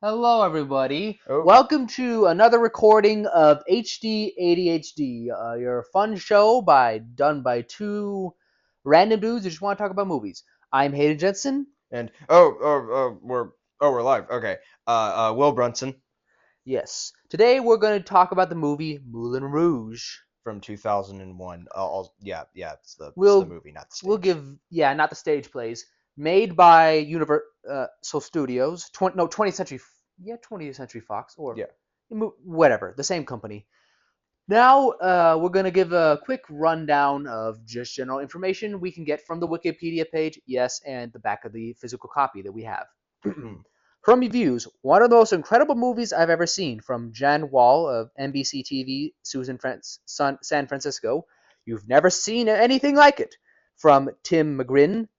Hello, everybody. Oh, Welcome to another recording of HD ADHD, your fun show done by two random dudes who just want to talk about movies. I'm Hayden Jensen. and we're live. Okay. Will Brunson Yes. Today we're going to talk about the movie Moulin Rouge. from 2001. Yeah, it's the We'll movie, not the we'll stage. give not the stage plays, made by Universal Studios. 20th Century, 20th Century Fox or Yeah. whatever, the same company. Now, we're going to give a quick rundown of just general information we can get from the Wikipedia page, yes, and the back of the physical copy that we have. Hmm. From reviews, one of the most incredible movies I've ever seen, from Jan Wall of NBC TV, San Francisco. You've never seen anything like it. From Tim McGrin,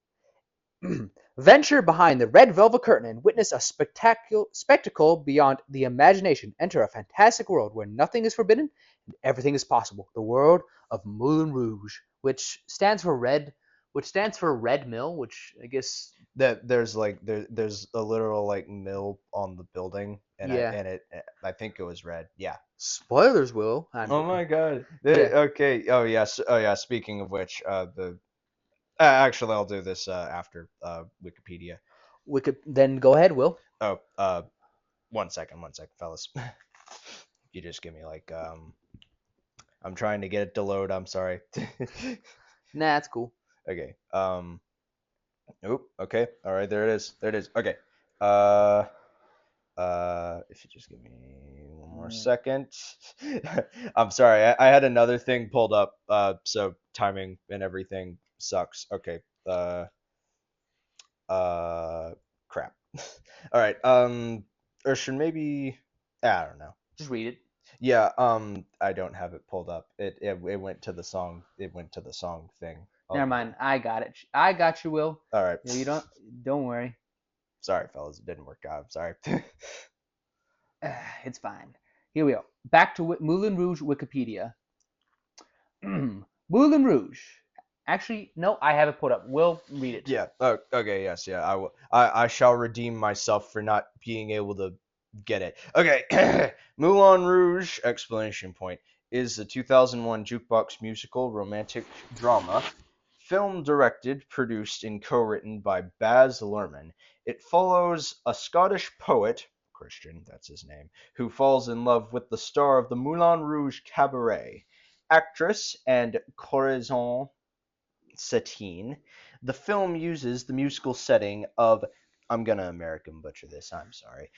venture behind the red velvet curtain and witness a spectacle beyond the imagination. Enter a fantastic world where nothing is forbidden and everything is possible. The world of Moulin Rouge, which stands for Red Mill, which I guess, That there's a literal like mill on the building, and I yeah. and it I think it was red. Yeah. Spoilers, Will. I'm Oh joking. my God. Yeah. Okay. Oh yes. Oh yeah. Speaking of which, the actually I'll do this after Wikipedia. We could then go ahead, Will. Oh, 1 second, fellas. You just give me like I'm trying to get it to load. I'm sorry. Nah, that's cool. Okay. Oop. Okay. All right. There it is. There it is. Okay. Uh. If you just give me one more Mm. second. I'm sorry. I had another thing pulled up. So timing and everything sucks. Okay. Uh. Crap. All right. Or should maybe. I don't know. Just read it. Yeah. I don't have it pulled up. It went to the song. It went to the song thing. Never Oh. mind. I got it. I got you, Will. All right. Yeah, you don't worry. Sorry, fellas, it didn't work out. I'm sorry. It's fine. Here we go. Back to Moulin Rouge Wikipedia. Moulin Rouge. Actually, no, I have it put up. We'll read it. Yeah. Oh, okay. Yes. Yeah. I will. I shall redeem myself for not being able to get it. Okay. Moulin Rouge! Explanation point is a 2001 jukebox musical romantic drama, film directed, produced, and co-written by Baz Luhrmann. It follows a Scottish poet, Christian, that's his name, who falls in love with the star of the Moulin Rouge cabaret, actress and Corazon Satine. The film uses the musical setting of, I'm gonna American butcher this, I'm sorry,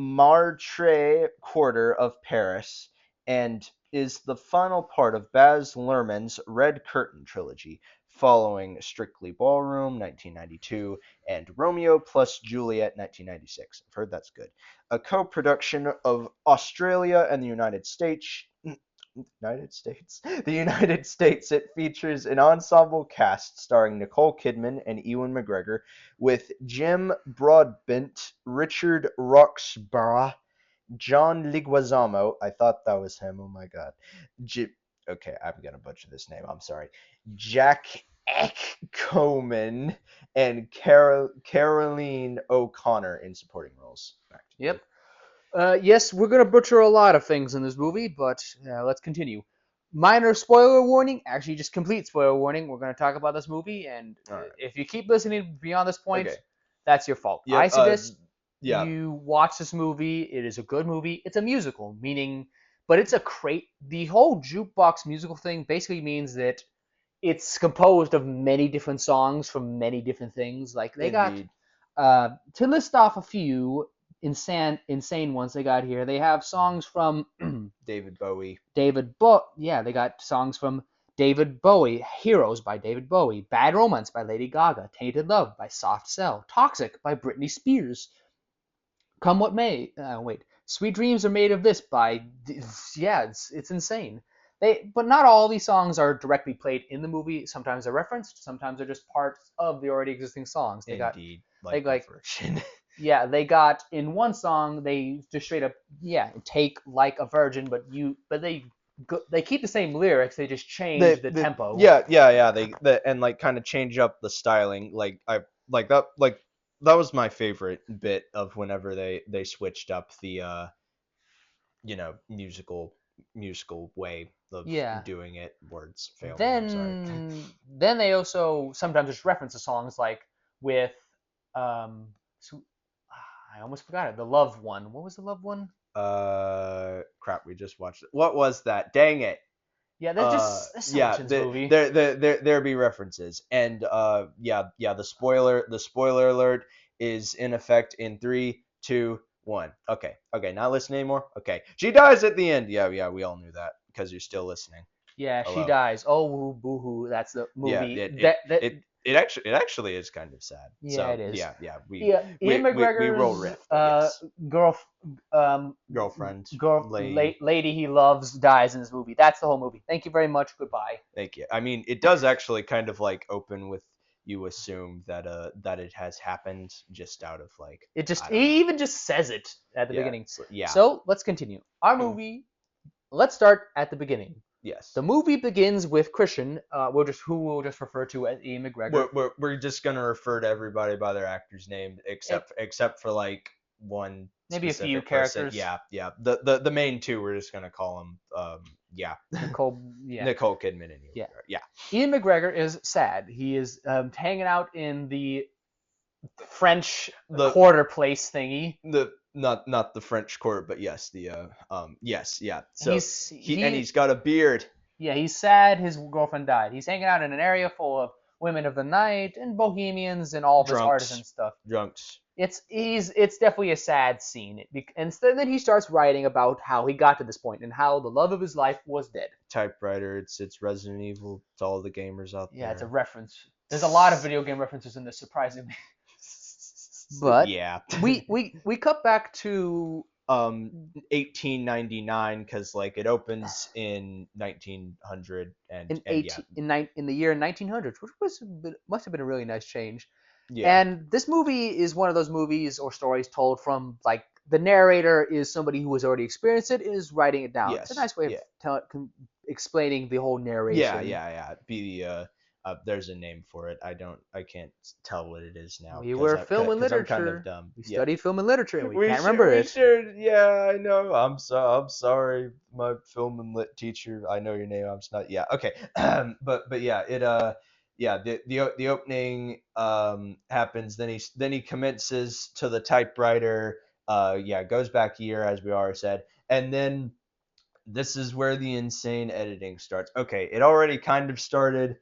Montmartre quarter of Paris, and is the final part of Baz Luhrmann's Red Curtain trilogy, following Strictly Ballroom 1992 and Romeo plus Juliet 1996. I've heard that's good. A co-production of Australia and the United States. United States. The United States. It features an ensemble cast starring Nicole Kidman and Ewan McGregor, with Jim Broadbent, Richard Roxburgh, John Leguizamo. I thought that was him. Oh my god. Okay, I'm gonna butcher this name. I'm sorry. Jack Eckcoman and Caroline O'Connor in supporting roles. Back to you. Yep. Yes, we're gonna butcher a lot of things in this movie, but let's continue. Minor spoiler warning. Actually, just complete spoiler warning. We're gonna talk about this movie, and All right. if you keep listening beyond this point, Okay. that's your fault. I Yep. suggest Yeah. you watch this movie. It is a good movie. It's a musical, meaning, but it's a crate. The whole jukebox musical thing basically means that it's composed of many different songs from many different things. Like they got Indeed. to list off a few insane ones they got here. They have songs from David Bowie. they got songs from David Bowie, Heroes by David Bowie, Bad Romance by Lady Gaga, Tainted Love by Soft Cell, Toxic by Britney Spears, Come What May. Wait, Sweet Dreams Are Made of This by yeah, it's insane. But not all these songs are directly played in the movie. Sometimes they're referenced. Sometimes they're just parts of the already existing songs. Indeed. They Like the like Virgin. yeah, they got in one song they just straight up take like a virgin, but they keep the same lyrics. They just change the tempo. Yeah. They and like kind of change up the styling. Like I like that. Like that was my favorite bit of whenever they switched up the musical way of Yeah. doing it. Words fail me. I'm sorry. Then they also sometimes just reference the songs like with um so, I almost forgot it. The Love one. What was the Love one? Crap. We just watched it. What was that? Dang it. Yeah, there's so much Yeah, in this movie. there be references, and yeah, the spoiler alert is in effect in 3, 2, 1. Okay, not listening anymore. Okay, she dies at the end. Yeah, we all knew that because you're still listening. Yeah, she Hello. dies. Oh, boo hoo. That's the Yeah, movie. it it That it it actually is kind of sad. Yeah, So it is. yeah, we Yeah, Ian we we, we roll McGregor's riff, but yes, girl um girlfriend, girl lady. lady he loves dies in this movie. That's the whole movie. Thank you very much. Goodbye. Thank you. I mean, it does actually kind of like open with you assume that it has happened just out of like It just I don't know. he even just says it at the Yeah, beginning. yeah. So let's continue. Our Mm, movie. Let's start at the beginning. yes. The movie begins with Christian, who we'll just refer to as Ian McGregor. We're just gonna refer to everybody by their actor's name It, except for like one maybe a few specific person. characters. Yeah. The main two we're just gonna call them yeah. Nicole, yeah, Nicole Kidman and Ian yeah. McGregor. Yeah. Ian McGregor is sad. He is hanging out in the French The quarter place thingy. the not the French court, but yes, the yes, yeah. So He he's got a beard. yeah, he's sad his girlfriend died. He's hanging out in an area full of women of the night and bohemians and all this artisan Drunks. stuff. Drunks. It's definitely a sad scene. And then he starts writing about how he got to this point and how the love of his life was dead. Typewriter. It's Resident Evil to all the gamers out Yeah, it's a there. reference. There's a lot of video game references in this, surprisingly. But Yeah. we cut back to 1899 because like it opens in 1900 and in yeah 18 in the year 1900, which must have been a really nice change. yeah And this movie is one of those movies or stories told from like the narrator is somebody who has already experienced it and is writing it down. It's a yes nice way of yeah explaining the whole narration. be there's a name for it. I can't tell what it is now We were film and because I'm kind of literature. dumb. We Yeah. studied film and literature, and we can't remember it. Yeah, I know. I'm sorry, my film and lit teacher. I know your name. I'm just not. Yeah, okay. But yeah, yeah, the opening happens. Then he commences to the typewriter. Yeah, goes back a year as we already said, and then this is where the insane editing starts. Okay, it already kind of started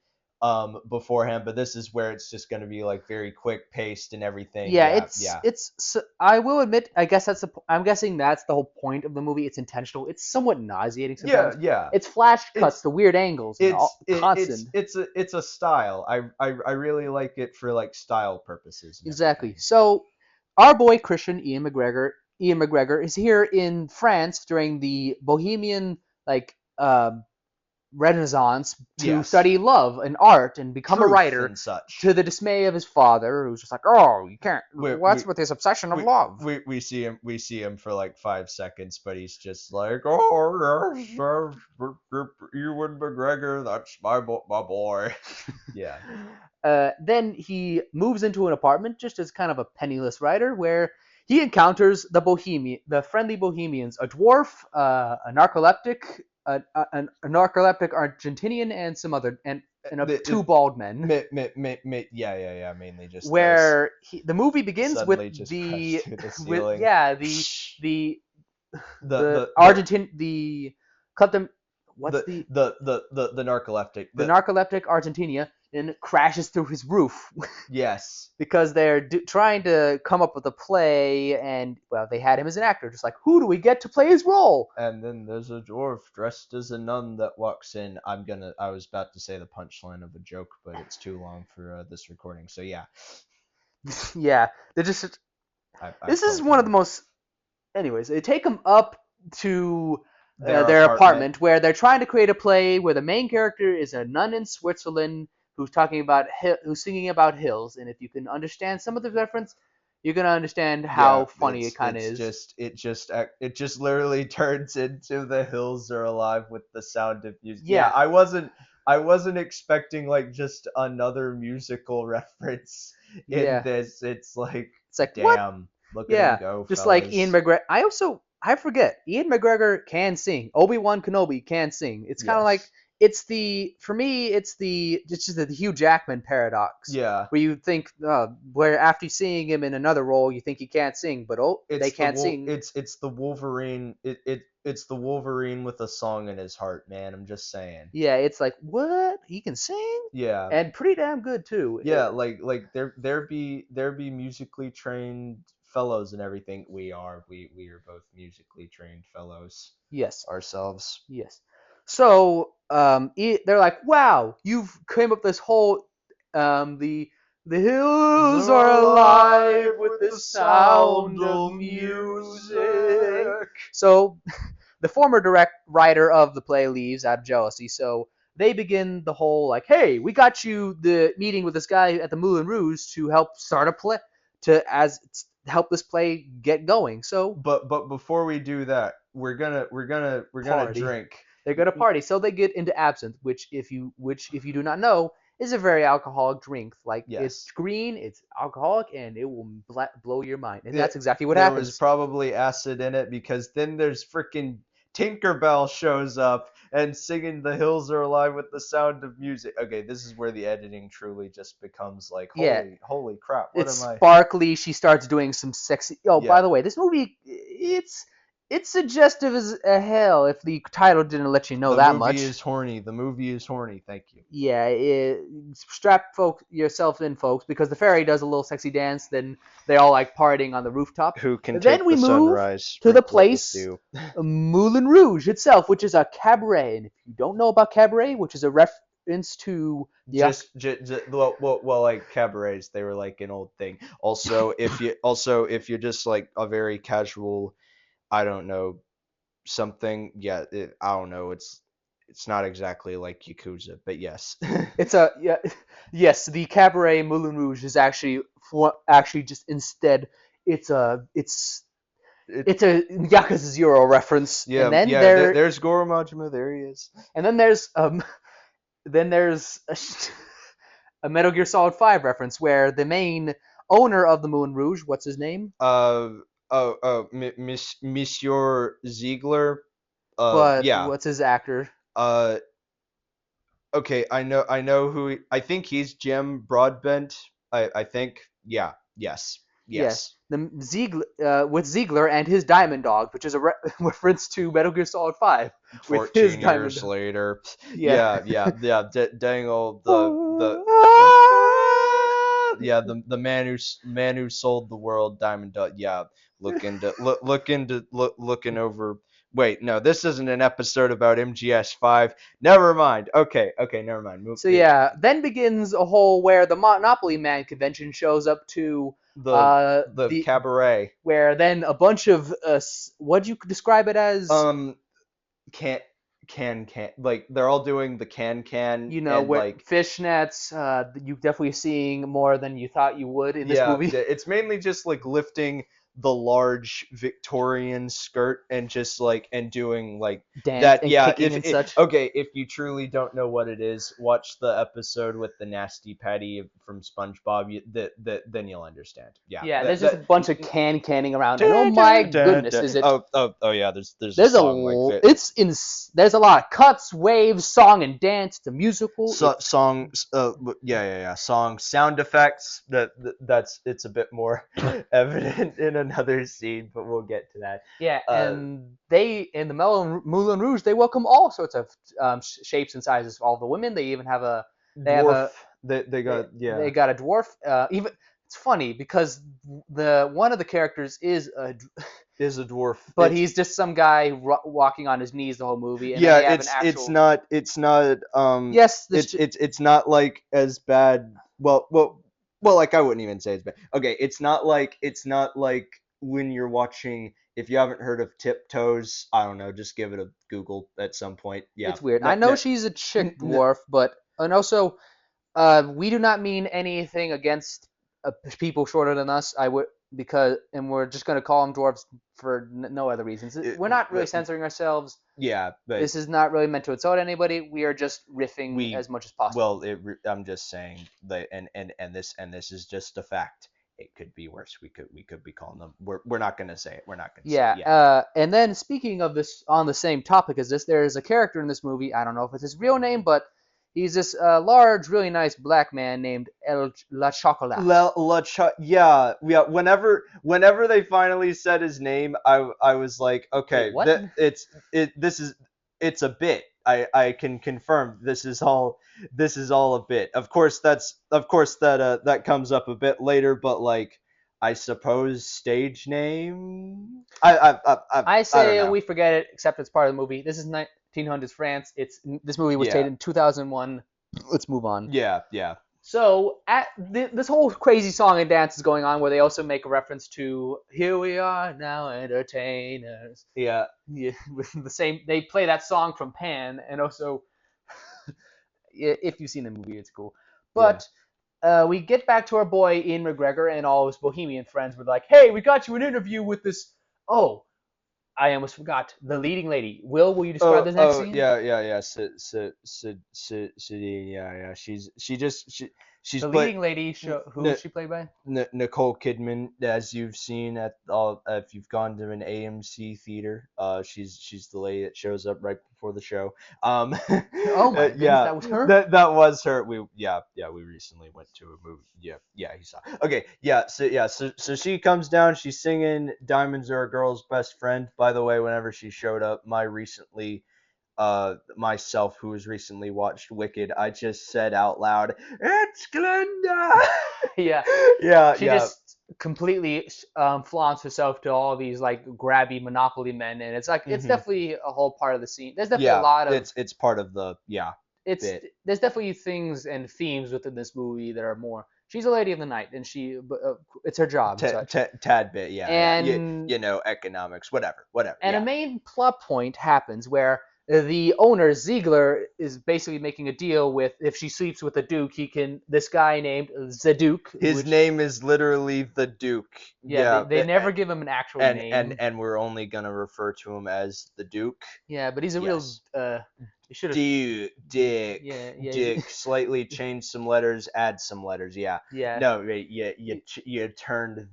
beforehand, but this is where it's just going to be like very quick paced and everything. Yeah, Yeah. I will admit, I guess I'm guessing that's the whole point of the movie. It's intentional. It's somewhat nauseating Yeah, sometimes. yeah. It's flash cuts It's to weird angles and all, constant. it's a style. I really like it for like style purposes and Exactly. everything. So, our boy Christian Ian McGregor is here in France during the Bohemian like Renaissance to Yes. study love and art and become a Truth writer. and such. To the dismay of his father, who's just like, "Oh, you can't. We What's we with this obsession of we love?" we see him for like 5 seconds, but he's just like, oh yes, Ewan McGregor, that's my boy. Yeah. Then he moves into an apartment just as kind of a penniless writer, where he encounters the friendly Bohemians, a dwarf, a narcoleptic, a narcoleptic Argentinian, and some other and two bald men. Yeah, mainly just those. Where the movie begins with Suddenly just crash the through the with ceiling. yeah the the The Argentine the cut them what's the narcoleptic. the narcoleptic Argentina and crashes through his roof Yes. because they're trying to come up with a play, and well, they had him as an actor, just like, who do we get to play his role? And then there's a dwarf dressed as a nun that walks in. I was about to say the punchline of a joke, but it's too long for this recording. So yeah, Yeah, they're just. I This is told one of you. the most. Anyways, they take him up to Their their apartment. apartment where they're trying to create a play where the main character is a nun in Switzerland who's talking about who's singing about hills, and if you can understand some of the reference, you're gonna understand how Yeah, funny it kind of it's is. just it just literally turns into the hills are alive with the sound of music. Yeah, Yeah, I wasn't expecting like just another musical reference In Yeah. this, it's like, It's like, what? damn, look at him Yeah, go, just like Ian fellas. McGregor. I forget Ian McGregor can sing. Obi-Wan Kenobi can sing. It's kind of like Yes. for me it's just the Hugh Jackman paradox Yeah. where you think where after seeing him in another role you think he can't sing, but oh they can't sing. It's the Wolverine. It's the Wolverine with a song in his heart, man. I'm just saying. Yeah, it's like what he can sing Yeah. and pretty damn good too. Yeah, like there be musically trained fellows and everything. We are both musically trained fellows Yes. ourselves. Yes. So they're like, "Wow, you've came up this whole the hills They're are alive alive with with the the sound sound of of music." music. So the former direct writer of the play leaves out of jealousy. So they begin the whole like, "Hey, we got you the meeting with this guy at the Moulin Rouge to help start a play to help this play get going." So But before we do that, we're gonna party. drink. They go to party, so they get into absinthe, which if you do not know is a very alcoholic drink. Like it's Yes. green, it's alcoholic, and it will blow your mind. And It, that's exactly what there was happens. probably acid in it because then there's freaking Tinkerbell shows up and singing "The Hills Are Alive with the Sound of Music." Okay, this is where the editing truly just becomes like, Yeah, holy crap! What it's am I? sparkly. She starts doing some sexy. Oh, by Yeah, the way, this movie it's suggestive as hell. If the title didn't let you know the that movie much. is horny. The movie is horny. Thank you. Yeah, strap yourself in, folks, because the fairy does a little sexy dance. Then they all like partying on the rooftop. Who can Then take we the move sunrise, to the sprinkle it with place, dew? Moulin Rouge itself, which is a cabaret. And if you don't know about cabaret, which is a reference to the Well, like cabarets, they were like an old thing. Also, if you're just like a very casual, I don't know, something. Yeah, I don't know. It's not exactly like Yakuza, but yes. it's a yeah, yes, the cabaret Moulin Rouge is actually just instead it, it's a Yakuza Zero reference, yeah, yeah. There's Goro Majima. There he is. and then there's a Metal Gear Solid 5 reference where the main owner of the Moulin Rouge, what's his name? Uh Monsieur Ziegler. But Yeah. what's his actor? Uh, okay. I know who. I think he's Jim Broadbent. I think. Yeah. Yes. Yes, Yes. the Ziegler with Ziegler and his Diamond Dog, which is a reference to Metal Gear Solid 5 with his 14 Diamond years Dog. later. Yeah. Yeah, yeah, yeah. Dang old the yeah, the man who sold the world, Diamond Dog. Yeah, looking over. Wait, no, this isn't an episode about MGS5. Never mind. Okay, okay, never mind. So yeah, then begins a whole where the Monopoly Man convention shows up to The the cabaret. where then a bunch of what'd you describe it as? Um, can like they're all doing the can You know, and where like fishnets. You definitely seeing more than you thought you would in this yeah, movie. yeah, it's mainly just like lifting the large Victorian skirt and just like and doing like Dance that. and Yeah, kicking and such. okay, if you truly don't know what it is, watch the episode with the nasty Patty from SpongeBob. Then you'll understand. Yeah, Yeah, there's just a that. bunch of canning around, and oh my goodness, is it? Oh yeah, there's a song like that. There's a lot of cuts, waves, song and dance. The musical. Songs, yeah, songs, sound effects. That's it's a bit more evident in another scene, but we'll get to that. Yeah, uh and they in the Moulin Rouge they welcome all sorts of shapes and sizes. All the women. They even have a they have Dwarf. a They they, got, they yeah. got a dwarf. Even it's funny because the one of the characters is Is a dwarf. but he's just some guy walking on his knees the whole movie, and then Yeah, they have an it's actual. not it's not Yes, it's not like as bad. Well, like I wouldn't even say it's bad. Okay, it's not like when you're watching. If you haven't heard of Tiptoes, I don't know, just give it a Google at some point. Yeah. it's weird. No, I know no, she's a chick no, dwarf, but and also we do not mean anything against people shorter than us. I would. and we're just gonna call them dwarves for no other reasons. We're not really censoring ourselves. Yeah, but This is not really meant to insult anybody. We are just riffing we as much as possible. well, I'm just saying that, and this is just a fact. It could be worse. We could be calling them. We're not gonna say it. We're not gonna say it. Yeah. Yeah. And then speaking of this, on the same topic as this, there is a character in this movie. I don't know if it's his real name, but he's this large, really nice black man named El La Chocolat. Yeah, yeah. Whenever they finally said his name, I was like, Wait, okay, what? it's a bit. I can confirm this is all a bit. Of course that comes up a bit later, but like I suppose stage name. I I don't say know. we forget it, except it's part of the movie. This is 1900s France. This movie was Yeah, dated in 2001. Let's move on. yeah, yeah. So this whole crazy song and dance is going on, where they also make a reference to "Here we are now, entertainers." Yeah. Yeah, with the same. They play that song from Pan, and also if you've seen the movie, it's cool. Yeah. But we get back to our boy Ian McGregor and all his bohemian friends. We're like, "Hey, we got you an interview with this." Oh, I almost forgot the leading lady. Will you describe Oh, this next oh, scene? yeah, yeah, yeah. Yeah, yeah. She's The played leading lady. Who is she played by? Nicole Kidman, as you've seen at all, if you've gone to an AMC theater. She's the lady that shows up right before the show. Oh my goodness, Yeah, that was her. that was her. We recently went to a movie. Yeah, yeah, you saw. Okay, so she comes down. She's singing "Diamonds Are a Girl's Best Friend." By the way, whenever she showed up, myself, who has recently watched Wicked, I just said out loud, "It's Glinda." Yeah, Yeah, she yeah. just completely flaunts herself to all these like grabby Monopoly men, and it's Hmm. definitely a whole part of the scene. There's definitely a Yeah, lot of it's part of the it's bit. there's definitely things and themes within this movie that are more. She's a lady of the night, and it's her job and such. Tad bit, yeah, yeah. And Economics, whatever. and a Yeah. main plot point happens where the owner Ziegler is basically making a deal with, if she sleeps with the Duke, he can, this guy named Zaduk, His which, name is literally the Duke. yeah, Yeah, they never give him an actual name. and we're only gonna refer to him as the Duke. Yeah, but he's a real Yes. you should have. Duke, Dick, Yeah, yeah, Dick. Slightly change some letters, add some letters. Yeah. yeah, No, wait, you turned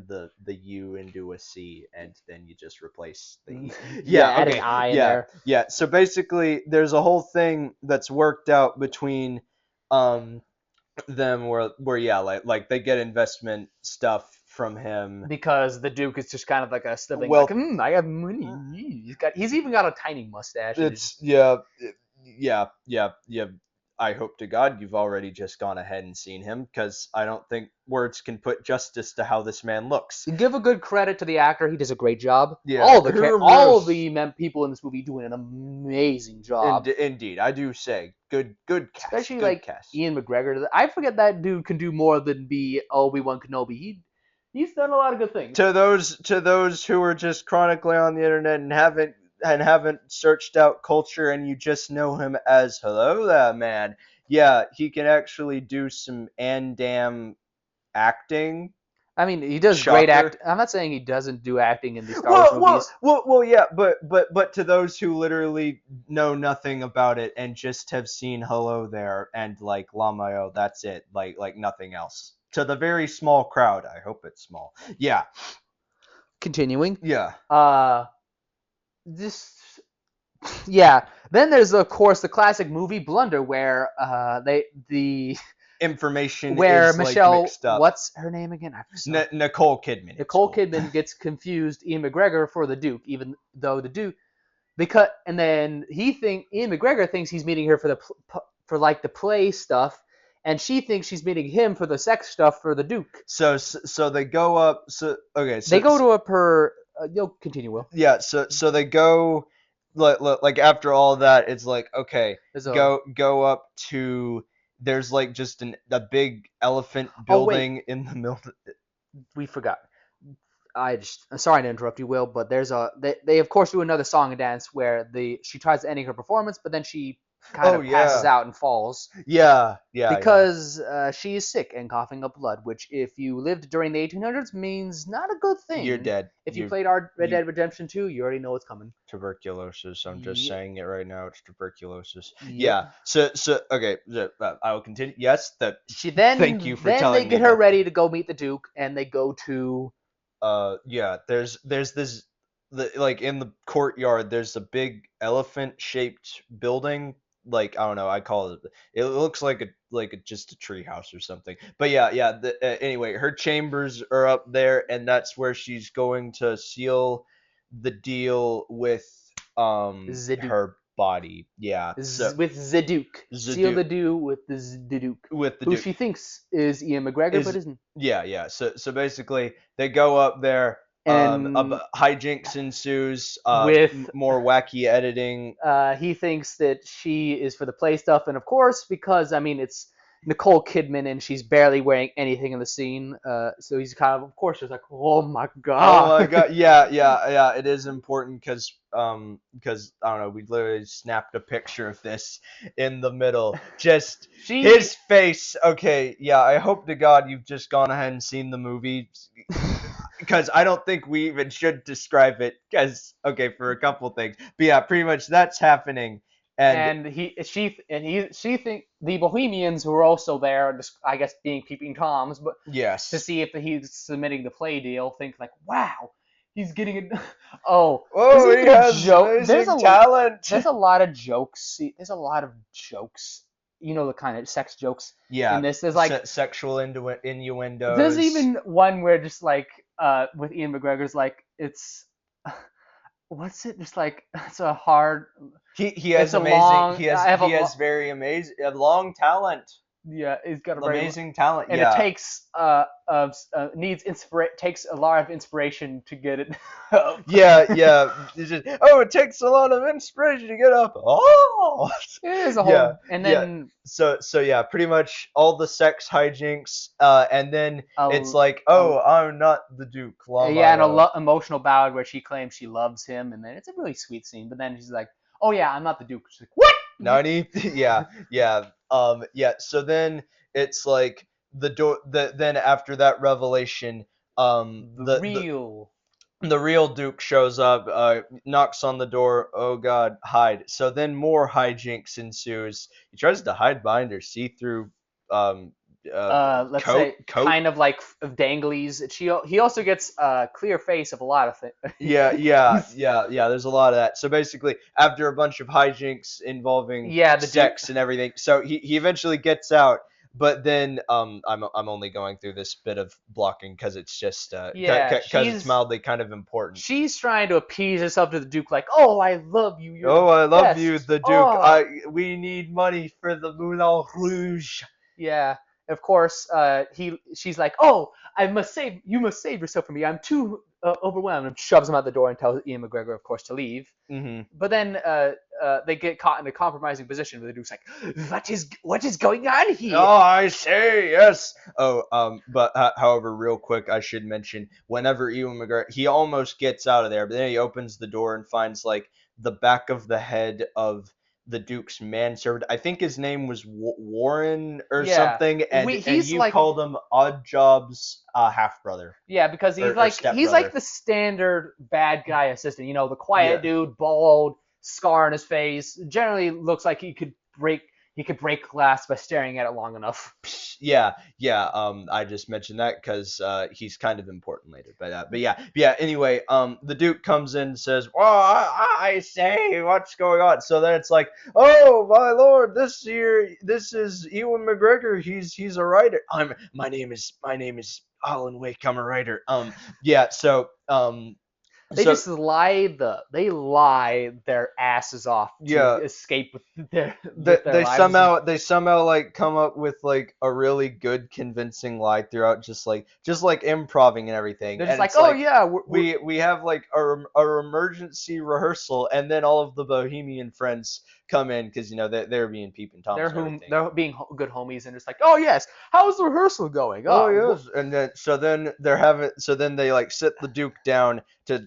the U into a C, and then you just replace the E. yeah, Yeah. add an Okay. I in Yeah. there. Yeah. So basically, there's a whole thing that's worked out between um them where yeah, like they get investment stuff from him. Because the Duke is just kind of like a sibling, like, Well, I have money. He's even got a tiny mustache, and it's it's just, yeah, yeah. I hope to God you've already just gone ahead and seen him, because I don't think words can put justice to how this man looks. give a good credit to the actor. He does a great job. Yeah, All of the people in this movie do an amazing job. indeed, I do say good cast, Especially good like cast. Ian McGregor. I forget that dude can do more than be Obi-Wan Kenobi. He's done a lot of good things. To those who are just chronically on the internet and haven't searched out culture, and you just know him as hello that man. Yeah, he can actually do some damn acting. I mean, he does great Shocker. act. I'm not saying he doesn't do acting in these Star Wars movies. Yeah, but to those who literally know nothing about it and just have seen Hello There and like Lamayo, that's it. Like nothing else. To the very small crowd, I hope it's small. Yeah, Continuing. yeah. Uh, this yeah. Then there's of course the classic movie blunder where the Information where is like Michelle, mixed up. what's her name again? Nicole Kidman. It's Nicole cool. Kidman gets confused Ian McGregor for the Duke, even though the Duke, because, and then Ian McGregor thinks he's meeting her for for like the play stuff, and she thinks she's meeting him for the sex stuff for the Duke. So they go up. So okay. They go to a per. You'll continue, Will. Yeah. So they go. Like after all that, it's like okay, There's a go up to. There's like just a big elephant oh wait, building in the middle. we forgot. I'm sorry to interrupt you, Will, but they of course do another song and dance where she tries to end her performance, but then she kind Oh of passes yeah, out and falls yeah. because she is sick and coughing up blood, which, if you lived during the 1800s, means not a good You're thing. dead. If you played Red You Dead Redemption 2, you already know what's coming. tuberculosis. I'm just Yep. saying it right now. It's tuberculosis. Yep. Yeah. So okay. I will continue. Yes. That. She Thank you for then they telling me get her about ready to go meet the Duke, and they go to yeah, there's this like in the courtyard there's a big elephant shaped building, like I don't know, I call it, it looks like just a tree house or something. But yeah, anyway, her chambers are up there, and that's where she's going to seal the deal with the her body. Yeah. So with the Duke. Seal Zadu the deal with the Duke, with the who Duke she thinks is Ian McGregor, but is isn't. yeah. So basically they go up there, And hijinks ensues, with more wacky editing. he thinks that she is for the play stuff, and of course, because I mean it's Nicole Kidman and she's barely wearing anything in the scene, so he's kind of course, just like, oh my Oh god. my god, yeah, it is important because I don't know, we literally snapped a picture of this in the middle. Just she his face. Okay, yeah, I hope to God you've just gone ahead and seen the movie, because I don't think we even should describe it. Because okay, for a couple things, but yeah, pretty much that's happening, and and she think the Bohemians who are also there, just I guess being peeping toms, but to yes. see if he's submitting the play deal, think like, wow, he's getting it. Oh, there's Oh, he even has joke. amazing talent. There's a lot of jokes. There's a lot of jokes. You know, the kind of sex jokes in Yeah, this. There's like sexual there's innuendos. even one where just like with Ian McGregor's like it's what's it just like it's a hard He it's has a amazing. long I have a He has very amazing, long talent. yeah, he's got a very Amazing talent. and it Yeah. takes needs takes a lot of inspiration to get it Yeah. Oh, it takes a lot of inspiration to get up. Oh, it is a yeah, whole and yeah. then So yeah, pretty much all the sex hijinks, and then it's a, like, a oh, I'm not the Duke, yeah, and Lamayo. emotional ballad where she claims she loves him, and then it's a really sweet scene. But then she's like, "Oh yeah, I'm not the Duke." She's like, "What?" Nani? Yeah. So then it's like then after that revelation, The real. the real Duke shows up, knocks on the door. Oh God, hide! So then more hijinks ensues. He tries to hide behind her see-through, um, Let's say coat. kind of like danglies. He also gets a clear face of a lot of things. Yeah. There's a lot of that. So basically, after a bunch of hijinks involving Yeah, the Duke. sex and everything, so he eventually gets out. But then I'm only going through this bit of blocking because it's just Yeah, because it's mildly kind of important. she's trying to appease herself to the Duke, like, "Oh, I love you. You're Oh, the I love you, best." the Duke. Oh, We need money for the Moulin Rouge. yeah. Of course, she's like, "Oh, you must save yourself for me. I'm too overwhelmed." And shoves him out the door and tells Ian McGregor, of course, to leave. Hmm. But then they get caught in a compromising position where the Duke's like, what is going on Oh, here?" I say yes. Oh, but however, real quick, I should mention whenever Ewan McGregor he almost gets out of there, but then he opens the door and finds like the back of the head of the Duke's manservant. I think his name was Warren or Yeah, something, and he's you like, called him Odd Job's half brother yeah, because or step he's like brother. the standard bad guy assistant. You know, the quiet Yeah. dude, bald, scar on his face. Generally looks like he could break glass by staring at it long enough. Yeah. I just mentioned that because he's kind of important later. But yeah. Anyway, the Duke comes in and says, "Well, I say, what's going on?" So then it's like, "Oh my lord, this is Ewan McGregor. He's a writer. My name is Alan Wake. I'm a writer." Yeah. They So just they lie their asses off to yeah, escape with their lives. they somehow like come up with like a really good convincing lie throughout, just like improving and everything, They're just and like, it's "Oh like yeah, we have like a emergency rehearsal, and then all of the Bohemian friends come in because they're being peeping toms and everything. they're being good homies and just like, "Oh yes, how's the rehearsal going?" Oh Oh, yes, and then so then they like sit the Duke down to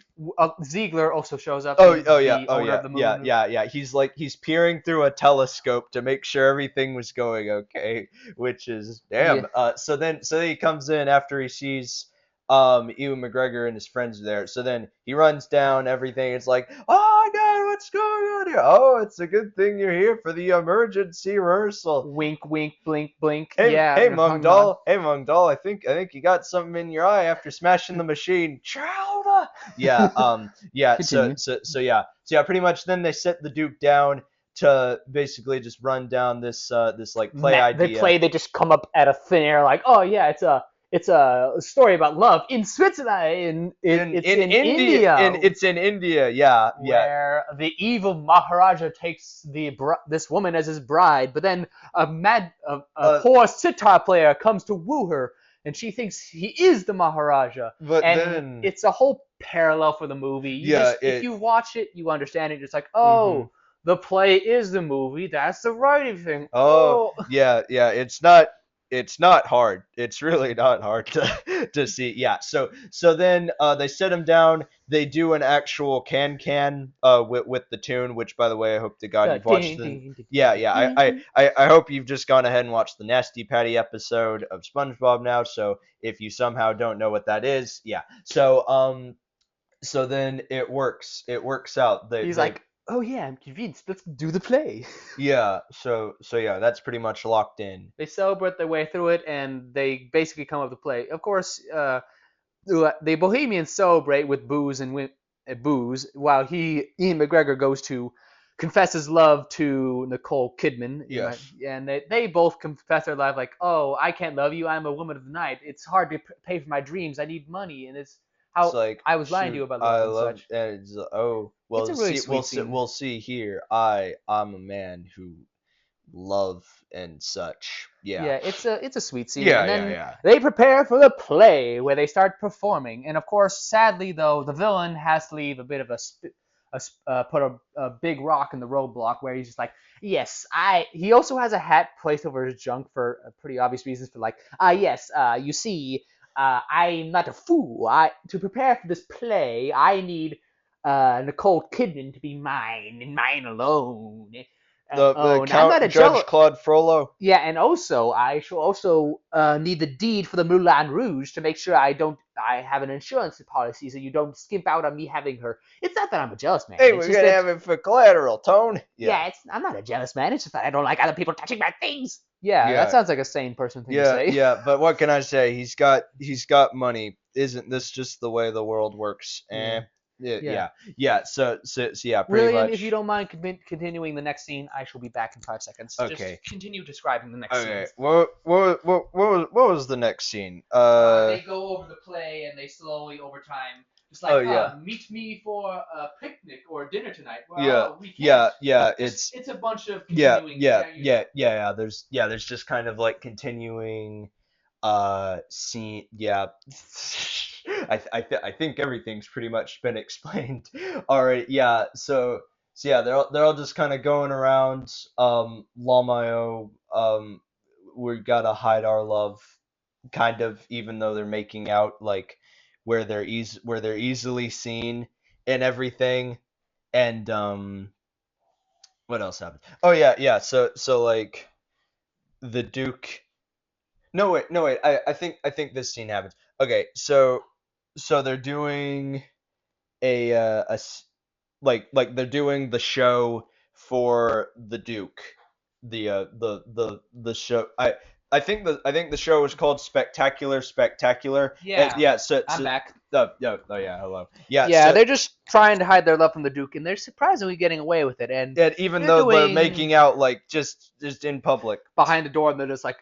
Ziegler also shows up. Oh, He's yeah, the oh, owner yeah, of the yeah, Moulin Rouge. yeah. He's peering through a telescope to make sure everything was going okay, which is Yeah, damn. So then he comes in after he sees Ewan McGregor and his friends are there. So then he runs down everything. It's like, oh God, what's going on here? Oh, it's a good thing you're here for the emergency rehearsal. wink, wink, blink, blink. Hey, Yeah, hey, they're hung on. Mungdal. Hey, Mungdal. I think you got something in your eye after smashing the machine. Chowder. Yeah. Yeah. So, Continue. so, so yeah. So yeah. Pretty much. Then they set the Duke down to basically just run down this like play They idea. play. They just come up out of thin air like, oh yeah, it's a story about love in Switzerland. It's In in India. India, It's in India. Yeah. Yeah. where the evil Maharaja takes this woman as his bride, but then a Uh. poor sitar player comes to woo her, and she thinks he is the Maharaja, But and then. it's a whole parallel for the movie. Yeah. If It. you watch it, you understand it. Just like, Mhm. oh, the play is the movie. That's the writing thing. Oh, Oh, yeah, yeah. It's not hard. It's really not hard to see. Yeah. So then they sit him down. They do an actual can with the tune, which by the way, I hope to God you've watched ding, the. ding, ding, Yeah, ding, yeah. I, I, ding. I I hope you've just gone ahead and watched the Nasty Patty episode of SpongeBob now. So if you somehow don't know what that is, yeah. So then it works. It works out. He's They like, oh yeah, I'm convinced. Let's do the play. Yeah. So yeah, that's pretty much locked in. They celebrate their way through it, and they basically come up with the play. Of course, the Bohemians celebrate with booze and booze, while Ian McGregor goes to confess his love to Nicole Kidman. Yes. And they both confess their love, like, oh, I can't love you. I'm a woman of the night. It's hard to pay for my dreams. I need money, and it's It's how like, I was lying to you shoot, about I love and love, such. and it's, oh, It's well, a really see, sweet scene. we'll see here. I'm a man who love and such. Yeah. Yeah, it's a sweet scene, Yeah, and yeah, then yeah. they prepare for the play where they start performing, and of course, sadly though, the villain has to leave a bit of put a big rock in the roadblock where he's just like, yes, I. He also has a hat placed over his junk for pretty obvious reasons, for like, yes, you see, I'm not a fool. I To prepare for this play, I need Nicole Kidman to be mine and mine alone. The Oh, and I'm not Count a jealous. Judge Claude Frollo. Yeah, and also I shall also need the deed for the Moulin Rouge to make sure I have an insurance policy so you don't skimp out on me having her. It's not that I'm a jealous man. Hey, It's we're just gonna that have it for collateral, Tone. Yeah. yeah, I'm not a jealous man. It's just that I don't like other people touching my things. Yeah, that Yeah. sounds like a sane person thing to Yeah, say. yeah, but what can I say? He's got money. Isn't this just the way the world works? Yeah, Yeah, yeah. yeah, yeah. So yeah, pretty William, if you much. don't mind continuing the next scene, I shall be back in 5 seconds. Just Okay. continue describing the next Okay. scenes. What was the next scene? They go over the play and they slowly, over time, just like, Oh yeah. meet me for a picnic or dinner tonight. Yeah. Well, we can't. Yeah. Yeah. Just it's a bunch of Yeah. continuing. Yeah. Yeah, you Yeah. know. Yeah. There's just kind of like continuing scene. Yeah. I think everything's pretty much been explained. All right. Yeah. So yeah, they're all just kind of going around Lamayo. We gotta hide our love, kind of, even though they're making out, like where they're easily seen and everything. And what else happened? Oh yeah, yeah. So like the Duke. No wait, no wait. I think this scene happens. Okay, so they're doing a like they're doing the show for the Duke. The show. I think the show is called Spectacular Spectacular. And Yeah, yeah, so I'm so back. oh yeah, hello. Yeah, Yeah, so they're just trying to hide their love from the Duke, and they're surprisingly getting away with it. And and even they're though they're doing making out like just in public. behind the door, and they're just like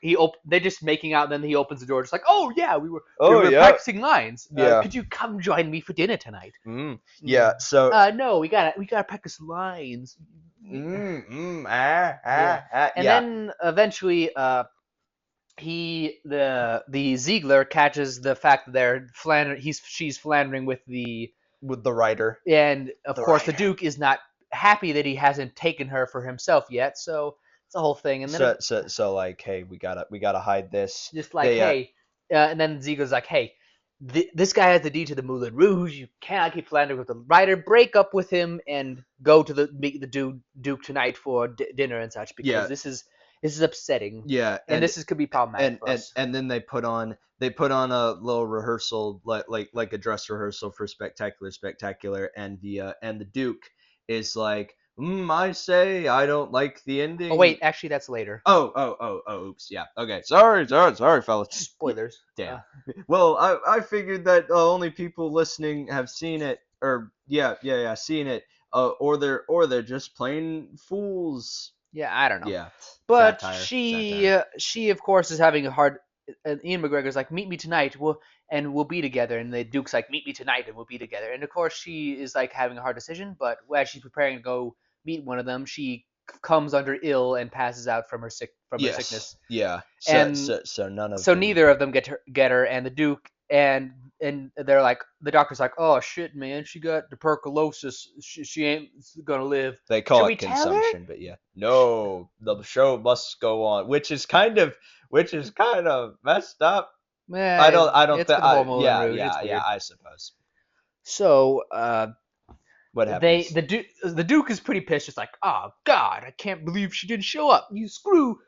they're just making out. And then he opens the door, just like, oh yeah, we Oh were yeah. practicing lines. Yeah. Could you come join me for dinner tonight? Yeah, so No, we gotta practice lines. And yeah, then eventually, the Ziegler catches the fact that she's philandering with with the writer. and of The course the writer. Duke is not happy that he hasn't taken her for himself yet. So it's a whole thing, and then So like, hey, we gotta hide this. just like, They hey, and then Ziegler's like, hey, this guy has the deed to the Moulin Rouge. You cannot keep philandering with the writer. Break up with him and go to meet the Duke tonight for dinner and such, because Yeah, this is upsetting, yeah, and this could be problematic for us. and then they put on a little rehearsal, like a dress rehearsal for Spectacular, and the Duke is like, I say I don't like the Oh ending. wait, actually that's later. Oops, yeah, okay, sorry, fellas. Spoilers. Damn. Well, I figured that only people listening have seen it, or yeah, seen it, or they're just plain fools. Yeah, I don't know. Yeah, But satire. she of course is having a hard. And Ian McGregor's like, meet me tonight, we'll be together. And the Duke's like, meet me tonight, and we'll be together. And of course she is like having a hard decision. But as she's preparing to go meet one of them, she comes under ill and passes out from her Yes, sickness. yeah. So And so so none of so them. neither of them get her, and the Duke and they're like, the doctor's like, oh shit, man, she got tuberculosis. She ain't gonna live. They Should call we it tell her? consumption, but yeah. No, the show must go on, which is kind of messed up. I don't It's think for the whole I Moulin yeah, Rouge. It's yeah, yeah, weird. I suppose. So What happens? the Duke is pretty pissed. Just like, oh God, I can't believe she didn't show up. You screw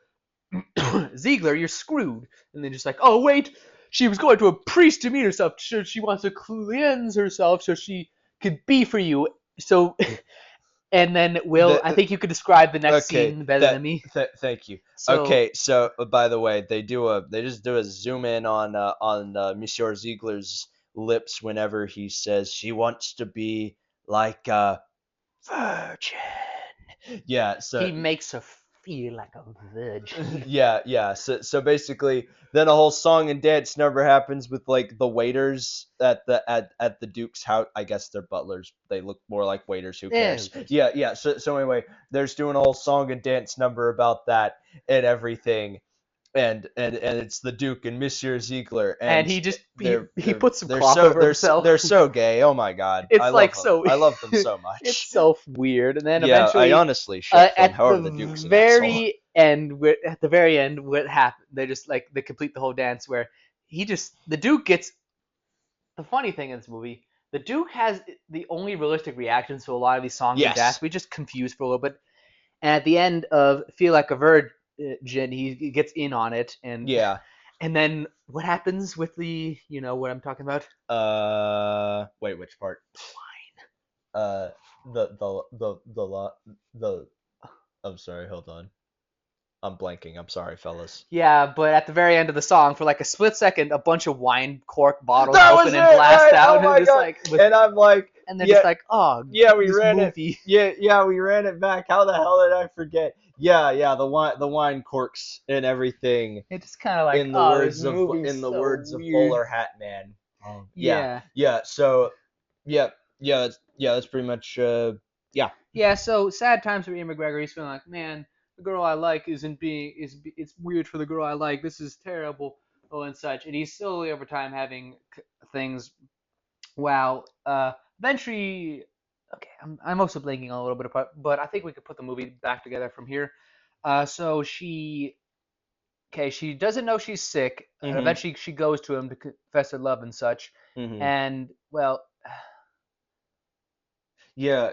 Ziegler, you're screwed. And then just like, oh wait, she was going to a priest to meet herself. She wants to cleanse herself so she could be for you. So and then Will, The I think you could describe the next Okay, scene better than me. thank you. So Okay, so by the way, they just do a zoom in on Monsieur Ziegler's lips whenever he says she wants to be like a virgin. Yeah, so he makes her feel like a virgin. yeah. So basically, then a whole song and dance number happens with like the waiters at the Duke's house. I guess they're butlers. They look more like waiters. Who Yeah, who cares? cares? Yeah. So anyway, they're just doing a whole song and dance number about that and everything. And it's the Duke and Monsieur Ziegler, And and he just they're he they're puts some they're cloth so over they're so, himself. they're so gay. Oh my God, I It's love like them. so I love them so it's much. so weird. And then Yeah, I eventually honestly ship them. at the However, the Duke's an asshole. very end, what happened, they just like they complete the whole dance where the Duke gets, the funny thing in this movie, the Duke has the only realistic reactions to a lot of these songs and dance. Yes. We just confused for a little bit. And at the end of Feel Like a Virgin, he gets in on it. Yeah. And then what happens with what I'm talking about? Wait, which part? Uh, the. I'm sorry. Hold on. I'm blanking. I'm sorry, fellas. Yeah, but at the very end of the song, for like a split second, a bunch of wine cork bottles That was open it, and blast right? out, Oh and my just God! like And I'm like, and they're yeah, just like, oh, yeah, we this ran it. movie. Yeah, we ran it back. How the hell did I forget? Yeah, the wine corks and everything. It's just kind of like, In the oh, this words of movie's in the so words of weird. Bowler Hat Man. Yeah, Yeah, yeah. So, that's pretty much. Yeah. yeah. So sad times for Ian McGregor. He's feeling like, man, the girl I like isn't being is it's weird for the girl I like. This is terrible, and such. And he's slowly over time having things. Wow. Eventually, okay, I'm also blanking on a little bit apart, but I think we could put the movie back together from here. So she doesn't know she's sick, and Mhm. eventually she goes to him to confess her love and such. Mhm. And well, Yeah.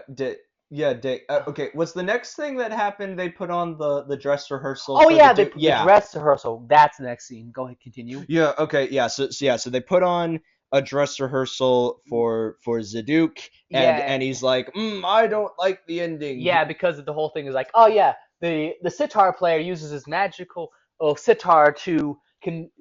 Okay. Was the next thing that happened? They put on the dress rehearsal oh for the yeah, Duke. the Yeah. dress rehearsal. That's the next scene. Go ahead, continue. Yeah. Okay. Yeah. So they put on a dress rehearsal for Zaduke, Yeah, and he's like, I don't like the yeah, ending. because the whole thing is like, oh yeah, the sitar player uses his magical sitar to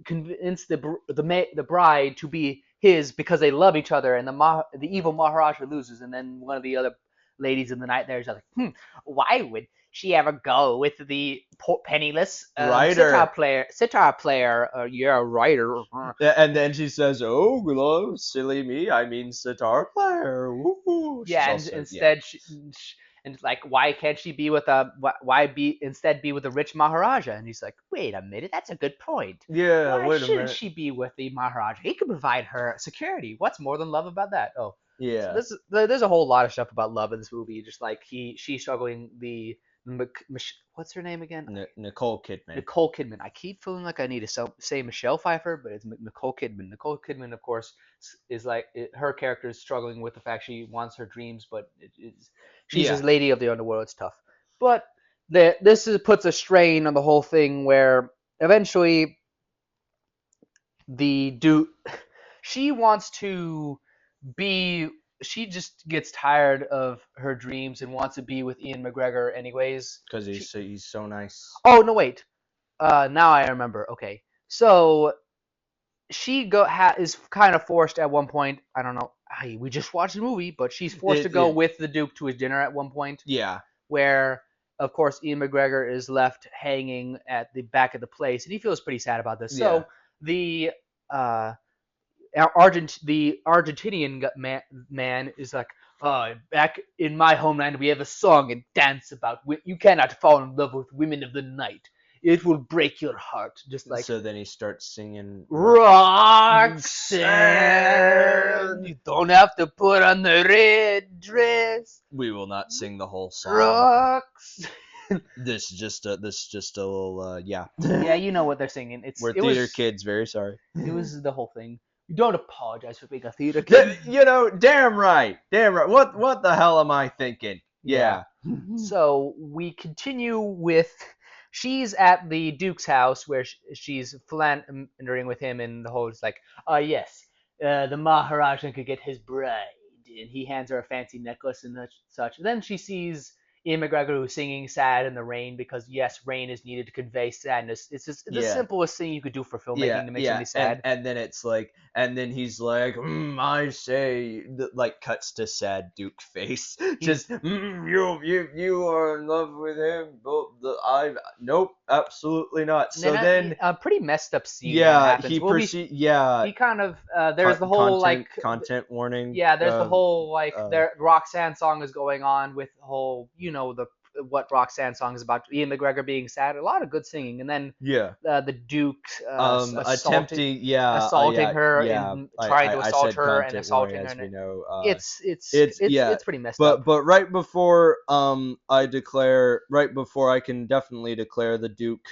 convince the bride to be his because they love each other, and the evil Maharaja loses, and then one of the other ladies in the night there is like, why would she ever go with the penniless Writer. sitar player? Yeah, writer. And then she says, "Oh, hello, silly me. I mean, sitar player." Woo. She's Yeah, and also yeah, instead, and it's like, why can't she be with why be instead be with the rich Maharaja? And he's like, wait a minute, that's a good point. yeah. Why Wait a shouldn't minute. she be with the Maharaja? He could provide her security. What's more than love about that? Oh, so Yeah. there's a whole lot of stuff about love in this movie. Just like she's struggling, what's her name again? Nicole Kidman. Nicole Kidman. I keep feeling like I need to say Michelle Pfeiffer, but it's Nicole Kidman. Nicole Kidman, of course, is like her character is struggling with the fact she wants her dreams, but she's Yeah. this lady of the underworld. It's tough, but puts a strain on the whole thing where eventually the dude she wants to be she just gets tired of her dreams and wants to be with Ian McGregor anyways. Because he's so nice. Oh no, wait. Now I remember. Okay, so is kind of forced at one point. I don't know. We just watched the movie, but she's forced to go with the Duke to his dinner at one point. Yeah. Where, of course, Ian McGregor is left hanging at the back of the place, and he feels pretty sad about this. So the Argentinian man is like, back in my homeland, we have a song and dance about you cannot fall in love with women of the night. It will break your heart. Just like so, then he starts singing Roxanne, you don't have to put on the red dress. We will not sing the whole song. Roxanne. This is just a little yeah. Yeah, you know what they're singing. We're theater kids. Very sorry. It was the whole thing. You don't apologize for being a theater kid. Damn right. What the hell am I thinking? Yeah. So we continue with. She's at the Duke's house where she's philandering with him, and the whole is like, yes, the Maharaja could get his bride, and he hands her a fancy necklace and such. Then she sees Ian McGregor who's singing sad in the rain because, yes, rain is needed to convey sadness. It's the simplest thing you could do for filmmaking to make somebody sad. And then it's like, and then he's like, I say, like cuts to sad Duke face. Just, you are in love with him. Nope, absolutely not. So then a pretty messed up scene. Yeah, happens. he kind of there's the whole content warning. Yeah, there's the whole their Roxanne song is going on with the whole what Roxanne song is about. Ian McGregor being sad, a lot of good singing, and then the Duke assaulting her and trying to assault her and assaulting her. We know, it's pretty messed up. But right before I can definitely declare the Duke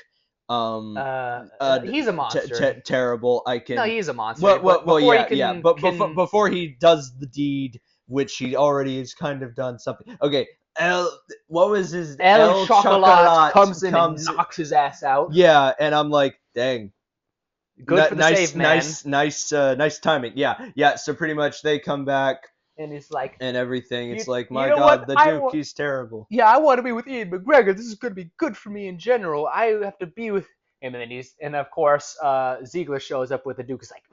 he's a monster. Terrible. No, he's a monster. But before he does the deed, which he already has kind of done something. Okay, what was his El Chocolat comes in and knocks his ass out. Yeah, and I'm like, dang. Good for the save, man. Nice timing. Yeah. So pretty much they come back. And it's like, and everything. It's like, my God, the Duke, he's terrible. Yeah, I want to be with Ian McGregor. This is going to be good for me in general. I have to be with him. And of course, Ziegler shows up with the Duke. It's like,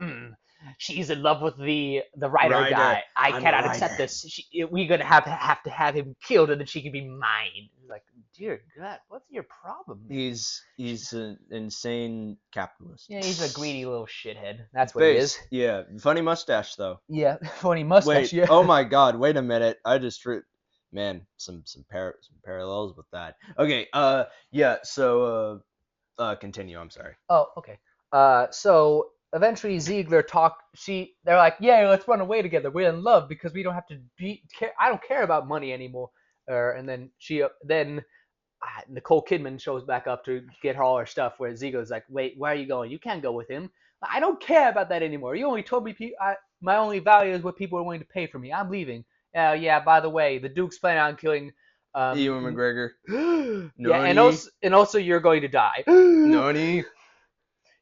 she's in love with the writer guy. I cannot accept this. We're going to have to have him killed, and then she can be mine. Like, dear God, what's your problem? He's an insane capitalist. Yeah, he's a greedy little shithead. That's what he is. Yeah, funny mustache though. Yeah, funny mustache. Wait, yeah. Oh my God! Wait a minute. I just some parallels with that. Okay. Yeah. So continue. I'm sorry. Oh, okay. So eventually Ziegler they're like, yeah, let's run away together. We're in love because we don't have to I don't care about money anymore. And then Nicole Kidman shows back up to get her all her stuff, where Ziegler's like, wait, where are you going? You can't go with him. I don't care about that anymore. You only told me my only value is what people are willing to pay for me. I'm leaving. Yeah, by the way, the Duke's planning on killing Ewan McGregor. Yeah, and also you're going to die. Nani?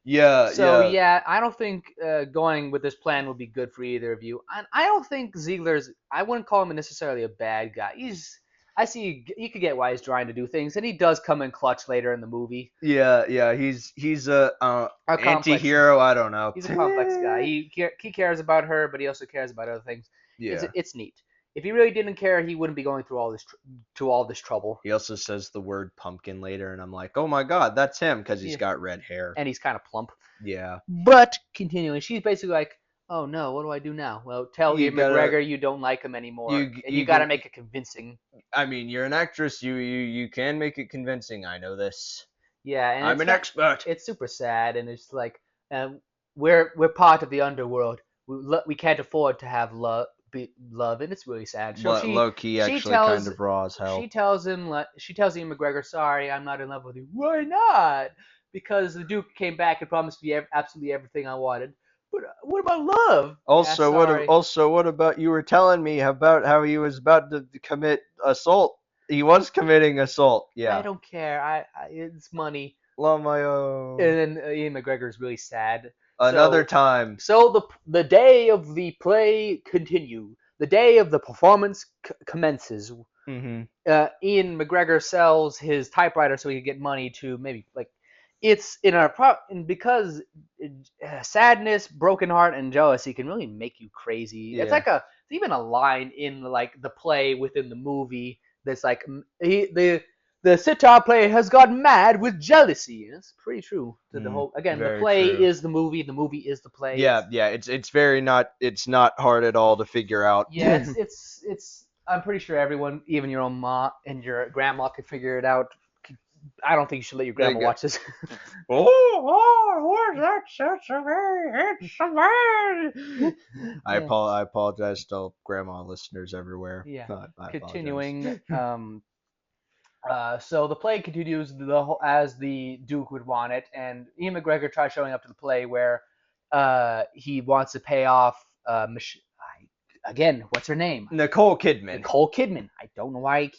Yeah. So I don't think going with this plan would be good for either of you. And I don't think I wouldn't call him necessarily a bad guy. You could get why he's trying to do things, and he does come in clutch later in the movie. Yeah. He's a anti-hero. I don't know. He's a complex guy. He cares about her, but he also cares about other things. Yeah. It's neat. If he really didn't care, he wouldn't be going through all this trouble. He also says the word pumpkin later, and I'm like, oh my God, that's him, because he's got red hair. And he's kind of plump. Yeah. But continuing, she's basically like, oh no, what do I do now? Well, tell Ian McGregor you don't like him anymore. You got to make it convincing. I mean, you're an actress. You can make it convincing. I know this. Yeah, and I'm an expert. It's super sad, and it's like, we're part of the underworld. We can't afford to have love, and it's really sad. So Low key, she actually, kind tells of raw as hell. she tells Ian McGregor, "Sorry, I'm not in love with you." Why not? Because the Duke came back and promised me absolutely everything I wanted. But what about love? Yeah, sorry. What about you were telling me about how he was about to commit assault? He was committing assault. I Yeah. don't care. It's money. Lamayo. And then Ian McGregor is really sad. Another time. So the day of the play continue. The day of the performance commences. Hmm. Ian McGregor sells his typewriter so he can get money to maybe like it's in our pro and because sadness, broken heart, and jealousy can really make you crazy. It's Yeah. like it's even a line in like the play within the movie that's like the sitar player has gone mad with jealousy. It's pretty true to the whole. Again, the Very play true. is the movie is the play. Yeah. It's very not. It's not hard at all to figure out. Yeah, it's. I'm pretty sure everyone, even your own mom and your grandma, could figure it out. I don't think you should let your They grandma go, watch this. oh, that such a very handsome man. Yeah. I apologize to grandma listeners everywhere. Yeah. I apologize. Continuing. So the play continues as the Duke would want it, and Ian McGregor tries showing up to the play where he wants to pay off again, what's her name? Nicole Kidman. Nicole Kidman. I don't know why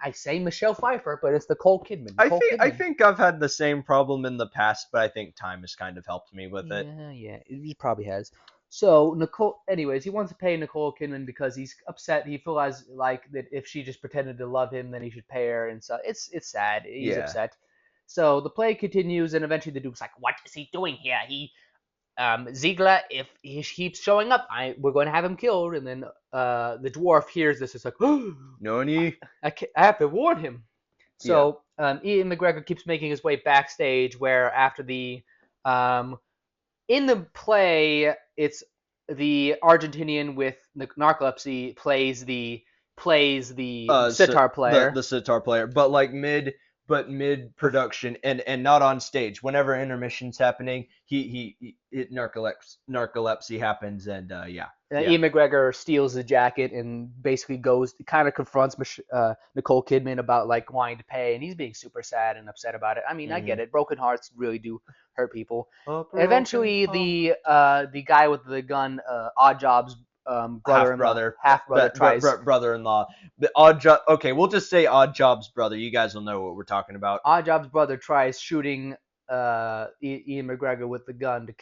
I say Michelle Pfeiffer, but it's Nicole Kidman. I think I've had the same problem in the past, but I think time has kind of helped me with it. Yeah, he probably has. So anyways, he wants to pay Nicole Kidman because he's upset. He feels like that if she just pretended to love him, then he should pay her, and so it's sad. He's Yeah. upset. So the play continues, and eventually the Duke's like, "What is he doing here? Ziegler, if he keeps showing up, we're going to have him killed." And then the dwarf hears this. It's like, Noni? I have to warn him. So Ian McGregor keeps making his way backstage, where after in the play, it's the Argentinian with narcolepsy plays the sitar player. The sitar player, but like mid production and not on stage. Whenever intermission's happening, narcolepsy happens and yeah. Ian McGregor steals the jacket and basically kind of confronts Nicole Kidman about like wanting to pay, and he's being super sad and upset about it. I mean, I get it. Broken hearts really do hurt people. Eventually, the guy with the gun, Odd Job's half brother tries brother-in-law. The Odd Job. Okay, we'll just say Odd Job's brother. You guys will know what we're talking about. Odd Job's brother tries shooting Ian McGregor with a gun to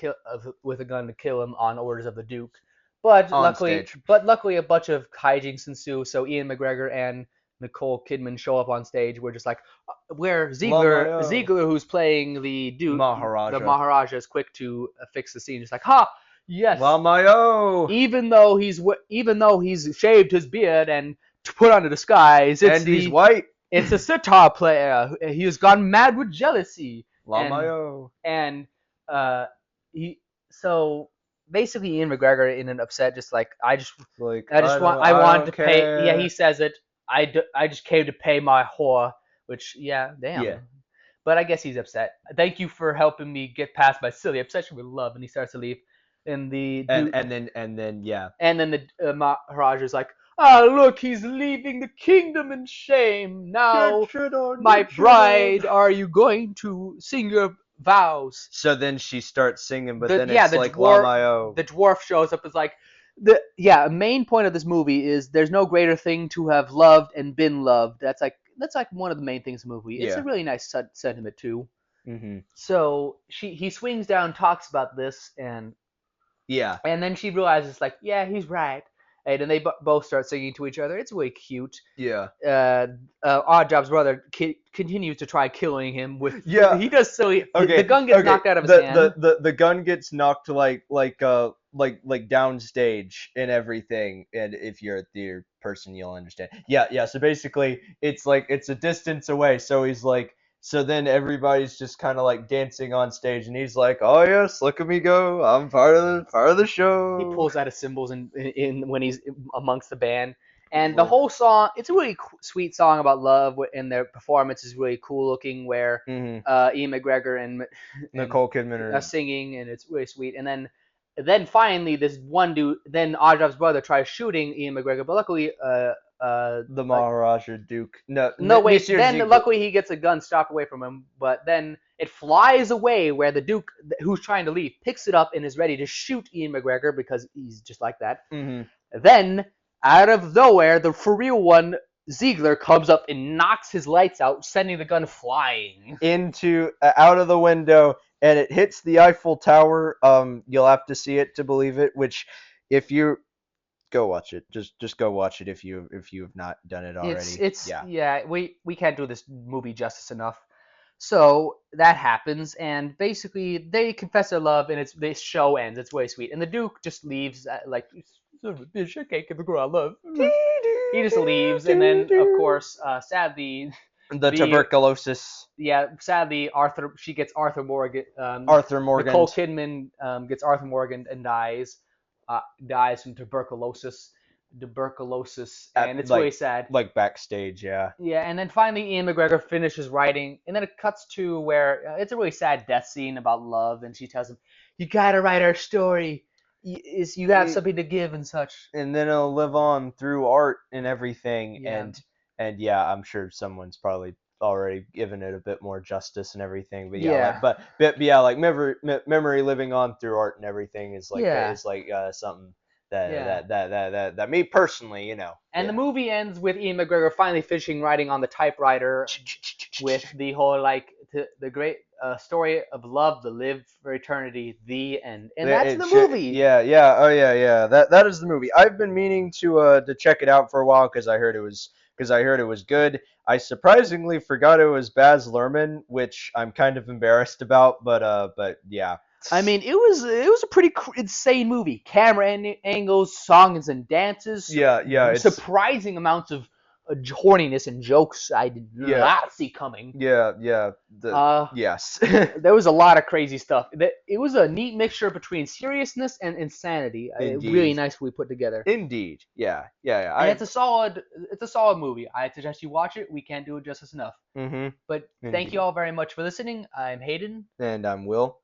kill him on orders of the Duke. But luckily, a bunch of hijinks ensue. So Ian McGregor and Nicole Kidman show up on stage. We're just like, where Ziegler, who's playing the Duke, the Maharaja, is quick to fix the scene. Just like, yes. Lamayo. Even though he's shaved his beard and put on a disguise, he's white. It's a sitar player. He has gone mad with jealousy. Lamayo. And so basically Ian McGregor in an upset, just like I wanted to pay. Yeah, he says it. I just came to pay my whore, which damn. Yeah. But I guess he's upset. Thank you for helping me get past my silly obsession with love, and he starts to leave. And then the Maharaja's like, look, he's leaving the kingdom in shame. Now, my bride, are you going to sing your vows? So then she starts singing, but then it's like Lamayo. The dwarf shows up. It's like the main point of this movie is there's no greater thing to have loved and been loved. That's like one of the main things in the movie. It's a really nice sentiment too. Mm-hmm. So he swings down, talks about this, and then she realizes like, yeah, he's right. And then they both start singing to each other. It's really cute. Yeah. Odd Job's brother continues to try killing him with. Yeah. He does so. The gun gets knocked out of his hand. The gun gets knocked like downstage and everything. And if you're a theater person, you'll understand. Yeah. So basically, it's like it's a distance away. So he's like. So then everybody's just kind of like dancing on stage, and he's like, "Oh yes, look at me go! I'm part of the show." He pulls out his cymbals in when he's amongst the band, and the whole song. It's a really sweet song about love, and their performance is really cool looking. Where Ian McGregor and Nicole Kidman are singing, and it's really sweet. And then then finally, this one dude, then Oddjob's brother tries shooting Ian McGregor, but luckily, The like Maharaja Duke. No, no wait, Monsieur then Ziegler. luckily he gets a gun stopped away from him, but then it flies away where the Duke, who's trying to leave, picks it up and is ready to shoot Ian McGregor because he's just like that. Hmm. Then, out of nowhere, the for real one, Ziegler, comes up and knocks his lights out, sending the gun flying. Into out of the window, and it hits the Eiffel Tower. You'll have to see it to believe it. Which, if you go watch it, just go watch it if you have not done it already. It's Yeah. yeah, we can't do this movie justice enough. So that happens, and basically they confess their love, and it's this show ends. It's really sweet, and the Duke just leaves like son of a bitch, I can't get the girl I love. He just leaves, and then of course, sadly, The the tuberculosis. sadly Arthur she gets Arthur Morgan. Arthur Morgan. Nicole Kidman gets Arthur Morgan and dies from tuberculosis, and At it's really like sad. like backstage. Yeah. Yeah, and then finally Ian McGregor finishes writing, and then it cuts to where it's a really sad death scene about love, and she tells him, "You gotta write our story. You have something to give and such." And then it'll live on through art and everything. Yeah, And yeah, I'm sure someone's probably already given it a bit more justice and everything. But yeah, yeah, yeah, like memory living on through art and everything yeah, is like something that yeah. that me personally, And the yeah. movie ends with Ian McGregor finally finishing writing on the typewriter with the whole the great story of love, the live for eternity, the end, and that's the movie. Yeah, yeah, oh yeah, yeah. That is the movie. I've been meaning to check it out for a while because I heard it was good. I surprisingly forgot it was Baz Luhrmann, which I'm kind of embarrassed about, but yeah. I mean, it was a pretty insane movie. Camera angles, songs and dances, Yeah, yeah, it's surprising amounts of horniness and jokes I did yeah, not see coming. yeah, yeah. The Uh, yes. there was a lot of crazy stuff. It was a neat mixture between seriousness and insanity. Really Indeed. nicely put together. Indeed. Yeah. Yeah, yeah. And I it's a solid movie. I suggest you watch it. We can't do it justice enough. Mhm. But thank you Indeed. all very much for listening. I'm Hayden, And I'm Will.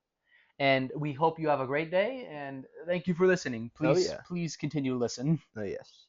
and we hope you have a great day. And thank you for listening. Oh Please, yeah. please continue to listen. Oh yes.